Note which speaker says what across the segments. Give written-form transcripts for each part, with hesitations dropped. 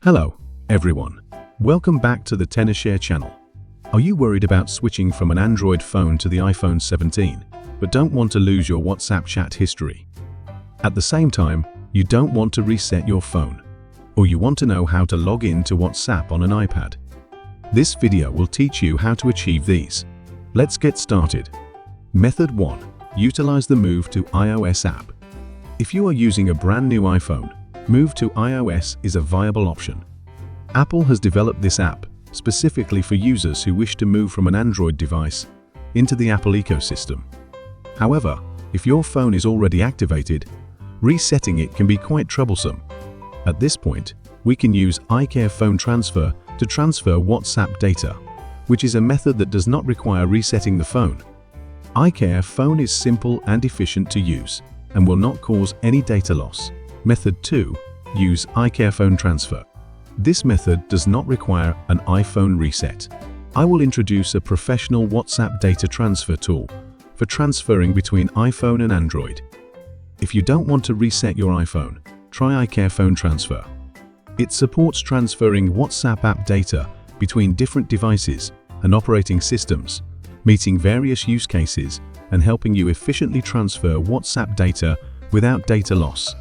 Speaker 1: Hello, everyone. Welcome back to the TenorShare channel. Are you worried about switching from an Android phone to the iPhone 17, but don't want to lose your WhatsApp chat history? At the same time, you don't want to reset your phone, or you want to know how to log in to WhatsApp on an iPad? This video will teach you how to achieve these. Let's get started. Method 1. Utilize the Move to iOS app. If you are using a brand new iPhone, Move to iOS is a viable option. Apple has developed this app specifically for users who wish to move from an Android device into the Apple ecosystem. However, if your phone is already activated, resetting it can be quite troublesome. At this point, we can use iCareFone transfer to transfer WhatsApp data, which is a method that does not require resetting the phone. iCareFone is simple and efficient to use and will not cause any data loss. Method 2. Use iCareFone transfer. This method does not require an iPhone reset. I will introduce a professional WhatsApp data transfer tool for transferring between iPhone and Android. If you don't want to reset your iPhone, try iCareFone transfer. It supports transferring WhatsApp app data between different devices and operating systems, meeting various use cases and helping you efficiently transfer WhatsApp data without data loss.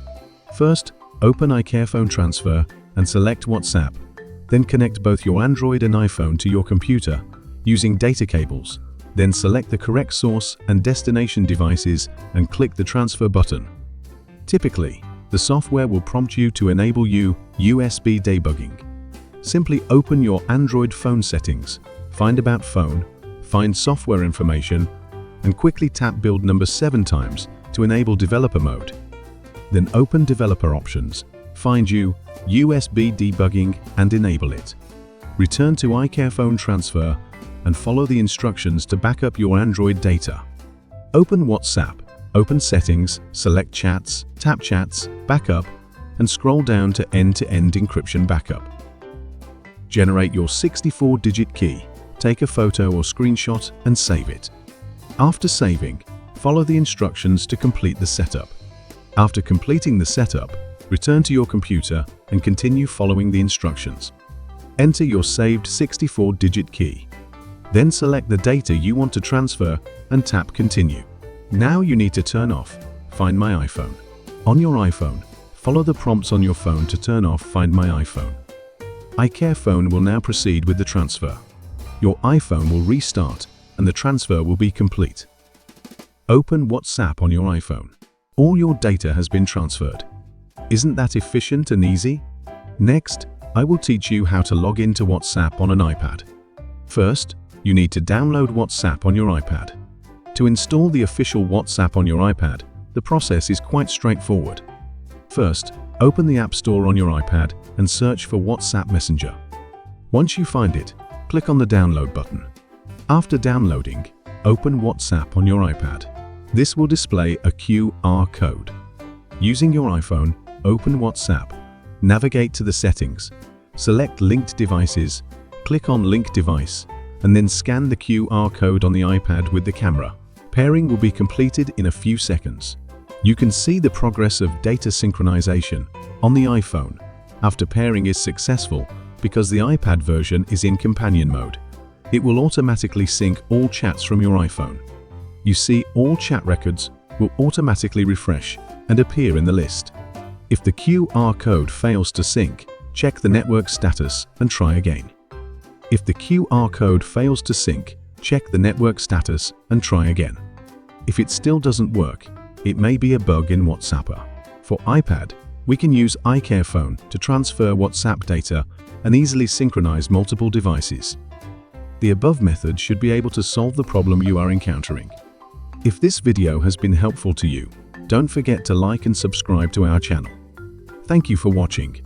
Speaker 1: First, open iCareFone transfer and select WhatsApp. Then connect both your Android and iPhone to your computer using data cables. Then select the correct source and destination devices and click the transfer button. Typically, the software will prompt you to enable USB debugging. Simply open your Android phone settings, find About Phone, find Software Information, and quickly tap build number 7 times to enable developer mode. Then open Developer Options, find USB debugging and enable it. Return to iCareFone transfer and follow the instructions to back up your Android data. Open WhatsApp, open Settings, select Chats, tap Chats, Backup, and scroll down to End-to-End Encryption Backup. Generate your 64-digit key, take a photo or screenshot and save it. After saving, follow the instructions to complete the setup. After completing the setup, return to your computer and continue following the instructions. Enter your saved 64-digit key. Then select the data you want to transfer and tap Continue. Now you need to turn off Find My iPhone. On your iPhone, follow the prompts on your phone to turn off Find My iPhone. iCareFone will now proceed with the transfer. Your iPhone will restart and the transfer will be complete. Open WhatsApp on your iPhone. All your data has been transferred. Isn't that efficient and easy? Next, I will teach you how to log into WhatsApp on an iPad. First, you need to download WhatsApp on your iPad. To install the official WhatsApp on your iPad, the process is quite straightforward. First, open the App Store on your iPad and search for WhatsApp Messenger. Once you find it, click on the Download button. After downloading, open WhatsApp on your iPad. This will display a QR code. Using your iPhone, open WhatsApp, navigate to the settings, select Linked Devices, click on Link Device, and then scan the QR code on the iPad with the camera. Pairing will be completed in a few seconds. You can see the progress of data synchronization on the iPhone after pairing is successful because the iPad version is in companion mode. It will automatically sync all chats from your iPhone. You see all chat records will automatically refresh and appear in the list. If the QR code fails to sync, check the network status and try again. If the QR code fails to sync, check the network status and try again. If it still doesn't work, it may be a bug in WhatsApp. For iPad, we can use iCareFone to transfer WhatsApp data and easily synchronize multiple devices. The above method should be able to solve the problem you are encountering. If this video has been helpful to you, don't forget to like and subscribe to our channel. Thank you for watching.